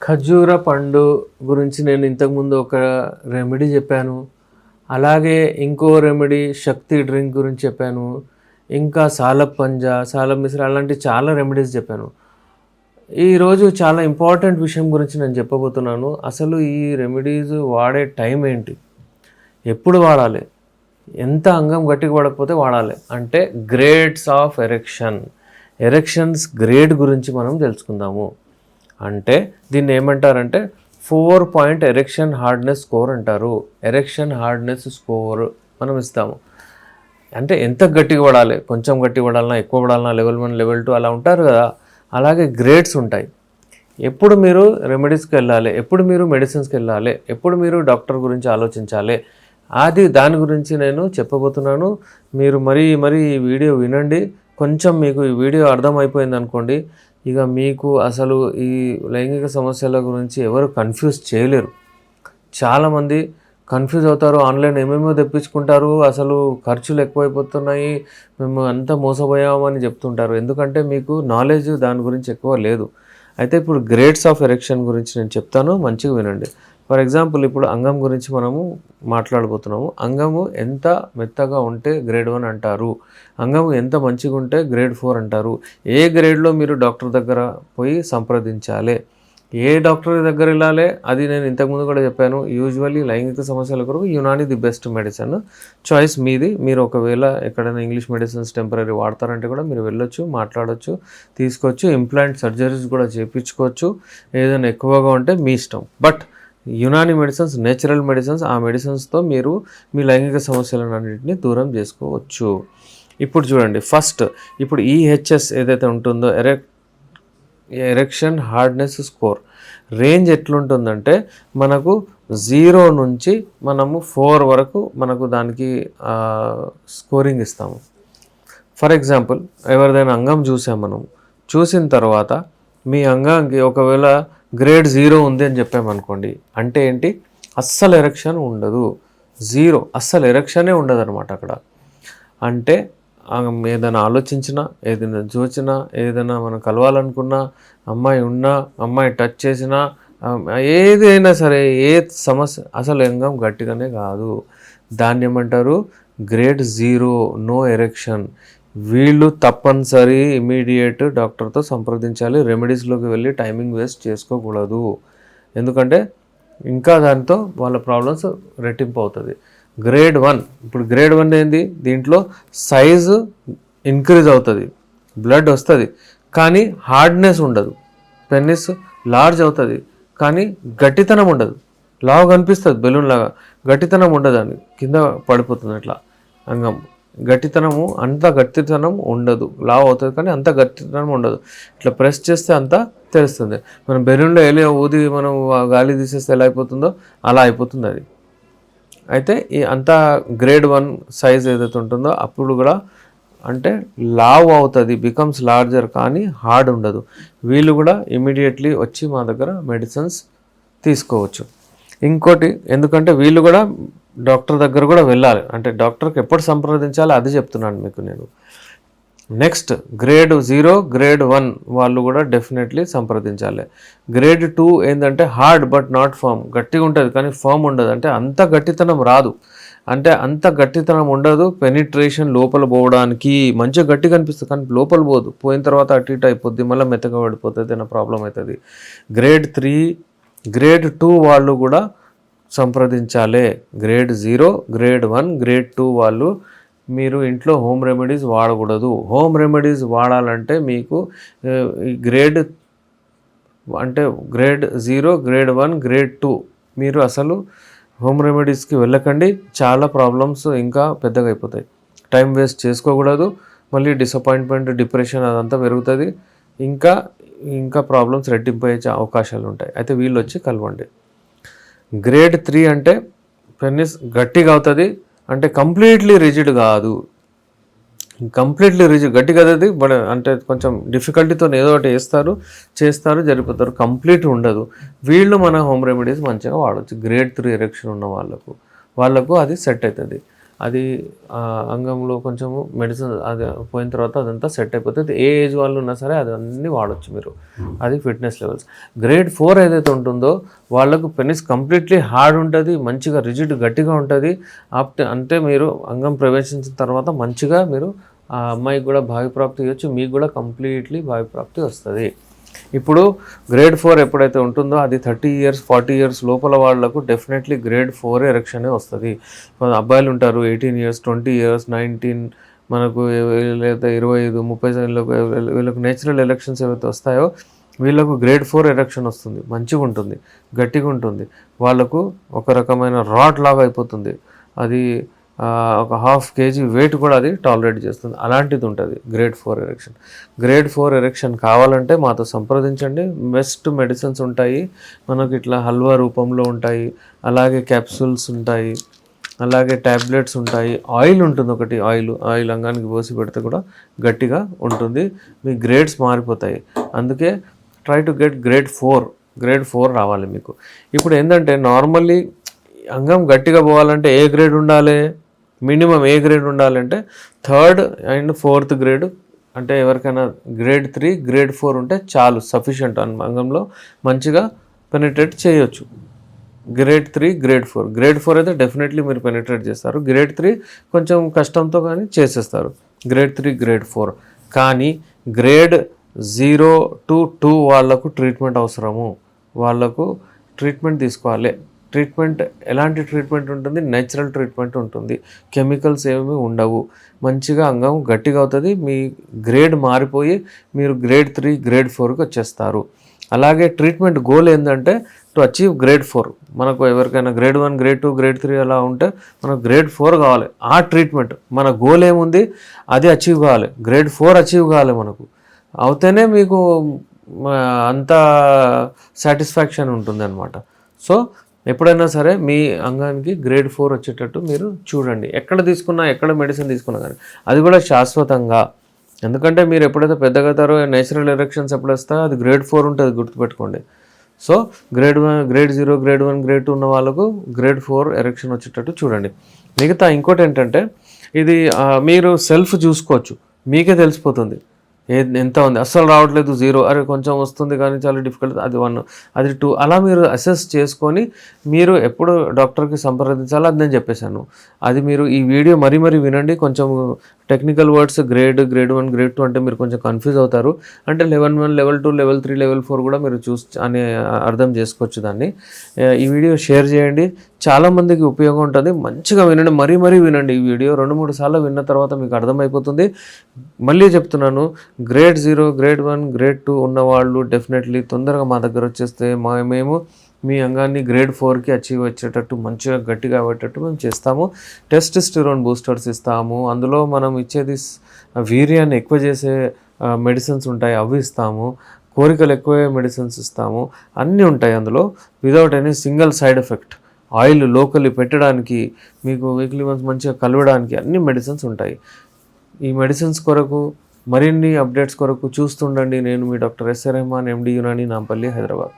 ఖర్జూర పండు గురించి నేను ఇంతకుముందు ఒక రెమెడీ చెప్పాను. అలాగే ఇంకో రెమెడీ శక్తి డ్రింక్ గురించి చెప్పాను. ఇంకా సాలబ్ పంజా, సాలబ్ మిశ్ర అలాంటి చాలా రెమెడీస్ చెప్పాను. ఈరోజు చాలా ఇంపార్టెంట్ విషయం గురించి నేను చెప్పబోతున్నాను. అసలు ఈ రెమెడీస్ వాడే టైం ఏంటి, ఎప్పుడు వాడాలి, ఎంత అంగం గట్టిగా పడకపోతే వాడాలి అంటే గ్రేడ్స్ ఆఫ్ ఎరెక్షన్స్ గ్రేడ్ గురించి మనం తెలుసుకుందాము. అంటే దీన్ని ఏమంటారంటే 4 పాయింట్ ఎరెక్షన్ హార్డ్నెస్ స్కోర్ అంటారు. ఎరెక్షన్ హార్డ్నెస్ స్కోర్ మనం ఇస్తాము. అంటే ఎంత గట్టిగా పడాలి, కొంచెం గట్టిగా పడాలన్నా, ఎక్కువ పడాలన్నా, లెవెల్ 1 లెవెల్ 2 అలా ఉంటారు కదా. అలాగే గ్రేడ్స్ ఉంటాయి. ఎప్పుడు మీరు రెమెడీస్కి వెళ్ళాలి, ఎప్పుడు మీరు మెడిసిన్స్కి వెళ్ళాలి, ఎప్పుడు మీరు డాక్టర్ గురించి ఆలోచించాలి, దాని గురించి నేను చెప్పబోతున్నాను. మీరు మరీ ఈ వీడియో వినండి. కొంచెం మీకు ఈ వీడియో అర్థమైపోయింది అనుకోండి, ఇక మీకు అసలు ఈ లైంగిక సమస్యల గురించి ఎవరు కన్ఫ్యూజ్ చేయలేరు. చాలామంది కన్ఫ్యూజ్ అవుతారు, ఆన్లైన్ ఏమేమో తెప్పించుకుంటారు, అసలు ఖర్చులు ఎక్కువైపోతున్నాయి, మేము అంతా మోసపోయామని చెప్తుంటారు. ఎందుకంటే మీకు నాలెడ్జ్ దాని గురించి ఎక్కువ లేదు. అయితే ఇప్పుడు గ్రేడ్స్ ఆఫ్ ఎరెక్షన్ గురించి నేను చెప్తాను, మంచిగా వినండి. ఫర్ ఎగ్జాంపుల్ ఇప్పుడు అంగం గురించి మనము మాట్లాడబోతున్నాము. అంగము ఎంత మెత్తగా ఉంటే గ్రేడ్ 1 అంటారు, అంగము ఎంత మంచిగా ఉంటే గ్రేడ్ 4 అంటారు. ఏ గ్రేడ్లో మీరు డాక్టర్ దగ్గర పోయి సంప్రదించాలి, ఏ డాక్టర్ దగ్గర వెళ్ళాలి, అది నేను ఇంతకుముందు కూడా చెప్పాను. యూజువల్లీ లైంగిక సమస్యల కొరకు Unani the best medicine. Choice మీది. మీరు ఒకవేళ ఎక్కడైనా ఇంగ్లీష్ మెడిసిన్స్ టెంపరీ వాడతారంటే కూడా మీరు వెళ్ళొచ్చు, మాట్లాడవచ్చు, తీసుకోవచ్చు. ఇంప్లాంట్ సర్జరీస్ కూడా చేయించుకోవచ్చు. ఏదైనా ఎక్కువగా ఉంటే మీ ఇష్టం. But Unani medicines natural medicines, ఆ మెడిసిన్స్తో మీరు మీ లైంగిక సమస్యలన్నింటినీ దూరం చేసుకోవచ్చు. ఇప్పుడు చూడండి, ఫస్ట్ ఇప్పుడు ఈహెచ్ఎస్ ఏదైతే ఉంటుందో ఎరెక్షన్ హార్డ్నెస్ స్కోర్ రేంజ్ ఎట్లుంటుందంటే మనకు 0 నుంచి మనము 4 వరకు మనకు దానికి స్కోరింగ్ ఇస్తాము. ఫర్ ఎగ్జాంపుల్ ఎవరిదైనా అంగం చూసాం, మనం చూసిన తర్వాత మీ అంగానికి ఒకవేళ గ్రేడ్ 0 ఉంది అని చెప్పామనుకోండి, అంటే ఏంటి, అస్సలు ఎరెక్షన్ ఉండదు. 0 అస్సలు ఎరెక్షనే ఉండదు అనమాట అక్కడ. అంటే ఏదైనా ఆలోచించినా, ఏదైనా చూసినా, ఏదైనా మనం కలవాలనుకున్నా, అమ్మాయి ఉన్నా, అమ్మాయి టచ్ చేసినా, ఏదైనా సరే, ఏ సమస్య అసలు అంగం గట్టిగానే కాదు. దాన్ని ఏమంటారు, గ్రేడ్ 0, నో ఎరెక్షన్. వీళ్ళు తప్పనిసరి ఇమీడియట్ డాక్టర్తో సంప్రదించాలి. రెమెడీస్లోకి వెళ్ళి టైమింగ్ వేస్ట్ చేసుకోకూడదు. ఎందుకంటే ఇంకా దాంతో వాళ్ళ ప్రాబ్లమ్స్ రెట్టింపు అవుతుంది. గ్రేడ్ 1, ఇప్పుడు గ్రేడ్ 1 ఏంది, దీంట్లో సైజు ఇంక్రీజ్ అవుతుంది, బ్లడ్ వస్తుంది, కానీ హార్డ్నెస్ ఉండదు. పెన్నిస్ లార్జ్ అవుతుంది కానీ గట్టితనం ఉండదు. లావు కనిపిస్తుంది బెలూన్ లాగా, గట్టితనం ఉండదు, అని కింద పడిపోతుంది అట్లా అంగం. అంత గట్టితనం ఉండదు. లావు అవుతుంది కానీ అంత గట్టితనం ఉండదు. ఇట్లా ప్రెస్ చేస్తే అంతా తెలుస్తుంది. మనం బెలూన్లో వెళ్ళి ఊది మనం గాలి తీసేస్తే ఎలా అయిపోతుందో అలా అయిపోతుంది అది. అయితే ఈ అంతా గ్రేడ్ 1 సైజ్ ఏదైతే ఉంటుందో అప్పుడు కూడా అంటే లావ్ అవుతుంది, బికమ్స్ లార్జర్, కానీ హార్డ్ ఉండదు. వీళ్ళు కూడా ఇమీడియట్లీ వచ్చి మా దగ్గర మెడిసిన్స్ తీసుకోవచ్చు. ఇంకోటి, ఎందుకంటే వీళ్ళు కూడా డాక్టర్ దగ్గర కూడా వెళ్ళాలి. అంటే డాక్టర్కి ఎప్పుడు సంప్రదించాలి అది చెప్తున్నాను మీకు నేను. నెక్స్ట్ గ్రేడ్ 0, గ్రేడ్ 1 వాళ్ళు కూడా డెఫినెట్లీ సంప్రదించాలి. గ్రేడ్ 2 ఏంటంటే హార్డ్ బట్ నాట్ ఫర్మ్, గట్టిగా ఉంటుంది కానీ ఫర్మ్ ఉండదు. అంటే అంత గట్టితనం రాదు, అంటే అంత గట్టితనం ఉండదు. పెనిట్రేషన్ లోపల పోవడానికి మంచిగా గట్టిగా అనిపిస్తుంది కానీ లోపల పోదు, పోయిన తర్వాత అటు ఇటు అయిపోద్ది, మళ్ళీ మెత్తగా పడిపోతుంది, అన్న ప్రాబ్లం అవుతుంది. గ్రేడ్ 3, గ్రేడ్ 2 వాళ్ళు కూడా సంప్రదించాలి. గ్రేడ్ 0, గ్రేడ్ 1, గ్రేడ్ 2 వాళ్ళు మీరు ఇంట్లో హోమ్ రెమెడీస్ వాడకూడదు. హోమ్ రెమెడీస్ వాడాలంటే మీకు గ్రేడ్ 0, గ్రేడ్ 1, గ్రేడ్ 2 మీరు అసలు హోమ్ రెమెడీస్కి వెళ్ళకండి. చాలా ప్రాబ్లమ్స్ ఇంకా పెద్దగా అయిపోతాయి. టైం వేస్ట్ చేసుకోకూడదు. మళ్ళీ డిసప్పాయింట్మెంట్, డిప్రెషన్ అదంతా పెరుగుతుంది. ఇంకా ప్రాబ్లమ్స్ రెట్టింపయ్యే అవకాశాలు ఉంటాయి. అయితే వీళ్ళు వచ్చి కలవండి. గ్రేడ్ 3 అంటే పెన్నిస్ గట్టిగా అవుతుంది, అంటే కంప్లీట్లీ రిజిడ్ కాదు. కంప్లీట్లీ రిజిడ్ గట్టిగా అవుతుంది, బట్ అంటే కొంచెం డిఫికల్టీతో ఏదో ఒకటి చేస్తారు జరిపోతారు, కంప్లీట్ ఉండదు. వీళ్ళు మన హోమ్ రెమెడీస్ మంచిగా వాడవచ్చు. గ్రేడ్ 3 ఎరెక్షన్ ఉన్న వాళ్ళకు అది సెట్ అవుతుంది. అది అంగంలో కొంచెము మెడిసిన్ అది పోయిన తర్వాత అదంతా సెట్ అయిపోతుంది. ఏ ఏజ్ వాళ్ళు ఉన్నా సరే అది అన్నీ వాడచ్చు మీరు. అది ఫిట్నెస్ లెవెల్స్. గ్రేడ్ 4 ఏదైతే ఉంటుందో వాళ్ళకు పెనిస్ కంప్లీట్లీ హార్డ్ ఉంటుంది, మంచిగా రిజిడ్ గట్టిగా ఉంటుంది. అంటే మీరు అంగం ప్రవేశించిన తర్వాత మంచిగా మీరు ఆ అమ్మాయికి కూడా భావిప్రాప్తి ఇవ్వచ్చు, మీకు కూడా కంప్లీట్లీ భావిప్రాప్తి వస్తుంది. ఇప్పుడు గ్రేడ్ 4 ఎప్పుడైతే ఉంటుందో అది 30 years 40 years లోపల వాళ్ళకు డెఫినెట్లీ గ్రేడ్ 4 ఎరెక్షనే వస్తుంది. అబ్బాయిలు ఉంటారు 18 years 20 years 19 మనకు లేదా 25 30 వీళ్ళకు నేచురల్ ఎలక్షన్స్ ఏవైతే వస్తాయో వీళ్ళకు గ్రేడ్ 4 ఎరెక్షన్ వస్తుంది. మంచిగా ఉంటుంది, గట్టిగా ఉంటుంది, వాళ్ళకు ఒక రకమైన రాడ్ లాగా అయిపోతుంది. అది ఒక 1/2 kg వెయిట్ కూడా అది టాలరేట్ చేస్తుంది. అలాంటిది ఉంటుంది గ్రేడ్ 4 ఎరెక్షన్. గ్రేడ్ 4 ఎరెక్షన్ కావాలంటే మాతో సంప్రదించండి. బెస్ట్ మెడిసిన్స్ ఉంటాయి మనకు, ఇట్లా హల్వా రూపంలో ఉంటాయి, అలాగే క్యాప్సూల్స్ ఉంటాయి, అలాగే ట్యాబ్లెట్స్ ఉంటాయి, ఆయిల్ ఉంటుంది ఒకటి, ఆయిల్ అంగానికి పోసి పెడితే కూడా గట్టిగా ఉంటుంది, మీ గ్రేడ్స్ మారిపోతాయి. అందుకే ట్రై టు గెట్ గ్రేడ్ 4 రావాలి మీకు. ఇప్పుడు ఏంటంటే నార్మల్లీ అంగం గట్టిగా పోవాలంటే ఏ గ్రేడ్ ఉండాలి, మినిమం ఏ గ్రేడ్ ఉండాలంటే 3rd and 4th గ్రేడ్. అంటే ఎవరికైనా గ్రేడ్ 3 గ్రేడ్ 4 ఉంటే చాలు, సఫిషియంట్. అంగంలో మంచిగా పెనిట్రేట్ చేయొచ్చు. గ్రేడ్ 3 గ్రేడ్ 4 అయితే డెఫినెట్లీ మీరు పెనిట్రేట్ చేస్తారు. గ్రేడ్ 3 కొంచెం కష్టంతో కానీ చేసేస్తారు. గ్రేడ్ 3 గ్రేడ్ 4 కానీ గ్రేడ్ 0 to 2 వాళ్ళకు ట్రీట్మెంట్ అవసరము. వాళ్ళకు ట్రీట్మెంట్ తీసుకోవాలి. ట్రీట్మెంట్ ఎలాంటి ట్రీట్మెంట్ ఉంటుంది, నేచురల్ ట్రీట్మెంట్ ఉంటుంది, కెమికల్స్ ఏమీ ఉండవు, మంచిగా అంగం గట్టిగా అవుతుంది, మీ గ్రేడ్ మారిపోయి మీరు గ్రేడ్ 3 గ్రేడ్ 4కి వచ్చేస్తారు. అలాగే ట్రీట్మెంట్ గోల్ ఏంటంటే టు అచీవ్ గ్రేడ్ 4. మనకు ఎవరికైనా గ్రేడ్ 1 గ్రేడ్ 2 గ్రేడ్ 3 అలా ఉంటే మనకు గ్రేడ్ 4 కావాలి. ఆ ట్రీట్మెంట్ మన గోల్ ఏముంది, అది అచీవ్ కావాలి, గ్రేడ్ 4 అచీవ్ కావాలి. మనకు అవుతేనే మీకు అంత సాటిస్ఫాక్షన్ ఉంటుంది అనమాట. సో ఎప్పుడైనా సరే మీ అంగానికి గ్రేడ్ 4 వచ్చేటట్టు మీరు చూడండి. ఎక్కడ తీసుకున్నా, ఎక్కడ మెడిసిన్ తీసుకున్నా కానీ అది కూడా శాశ్వతంగా. ఎందుకంటే మీరు ఎప్పుడైతే పెద్దగా అవుతారో నేచురల్ ఎరెక్షన్స్ ఎప్పుడు వస్తాయో అది గ్రేడ్ 4 ఉంటుంది, గుర్తుపెట్టుకోండి. సో గ్రేడ్ 0 గ్రేడ్ 1 గ్రేడ్ 2 ఉన్న వాళ్ళకు గ్రేడ్ 4 ఎరెక్షన్ వచ్చేటట్టు చూడండి. మిగతా ఇంకోటి ఏంటంటే ఇది మీరు సెల్ఫ్ చూసుకోవచ్చు, మీకే తెలిసిపోతుంది ఎంత ఉంది. అస్సలు రావట్లేదు 0, అరే కొంచెం వస్తుంది కానీ చాలా డిఫికల్ట్, అది 1, అది 2, అలా మీరు అసెస్ చేసుకొని మీరు ఎప్పుడు డాక్టర్కి సంప్రదించాలో అది నేను చెప్పేశాను. అది మీరు ఈ వీడియో మరీ వినండి. కొంచెం టెక్నికల్ వర్డ్స్ గ్రేడ్ 1 గ్రేడ్ 2 అంటే మీరు కొంచెం కన్ఫ్యూజ్ అవుతారు. అంటే లెవెల్ 1 లెవెల్ 2 లెవెల్ 3 లెవెల్ 4 కూడా మీరు అని అర్థం చేసుకోవచ్చు దాన్ని. ఈ వీడియో షేర్ చేయండి, చాలామందికి ఉపయోగం ఉంటుంది. మంచిగా వినండి, మరీ వినండి. ఈ వీడియో 2-3 సార్లు విన్న తర్వాత మీకు అర్థమైపోతుంది. మళ్ళీ చెప్తున్నాను, గ్రేడ్ 0 గ్రేడ్ 1 గ్రేడ్ 2 ఉన్నవాళ్ళు డెఫినెట్లీ తొందరగా మా దగ్గర వచ్చేస్తే మేము మీ అంగాన్ని గ్రేడ్ 4కి అచీవ్ వచ్చేటట్టు మంచిగా గట్టిగా అయ్యేటట్టు మేము చేస్తాము. టెస్టోస్టెరాన్ బూస్టర్స్ ఇస్తాము. అందులో మనం ఇచ్చేది వీర్యాన్ని ఎక్కువ చేసే మెడిసిన్స్ ఉంటాయి, అవి ఇస్తాము. కోరికలు ఎక్కువ మెడిసిన్స్ ఇస్తాము. అన్నీ ఉంటాయి అందులో, without any single side effect. Oil locally పెట్టడానికి, మీకు వీక్లీ వన్స్ మంచిగా కలవడానికి అన్ని మెడిసిన్స్ ఉంటాయి. ఈ మెడిసిన్స్ కొరకు మరిన్ని అప్డేట్స్ కొరకు చూస్తుండండి. నేను మీ doctor S Rehman, MD Unani, Nampally, Hyderabad.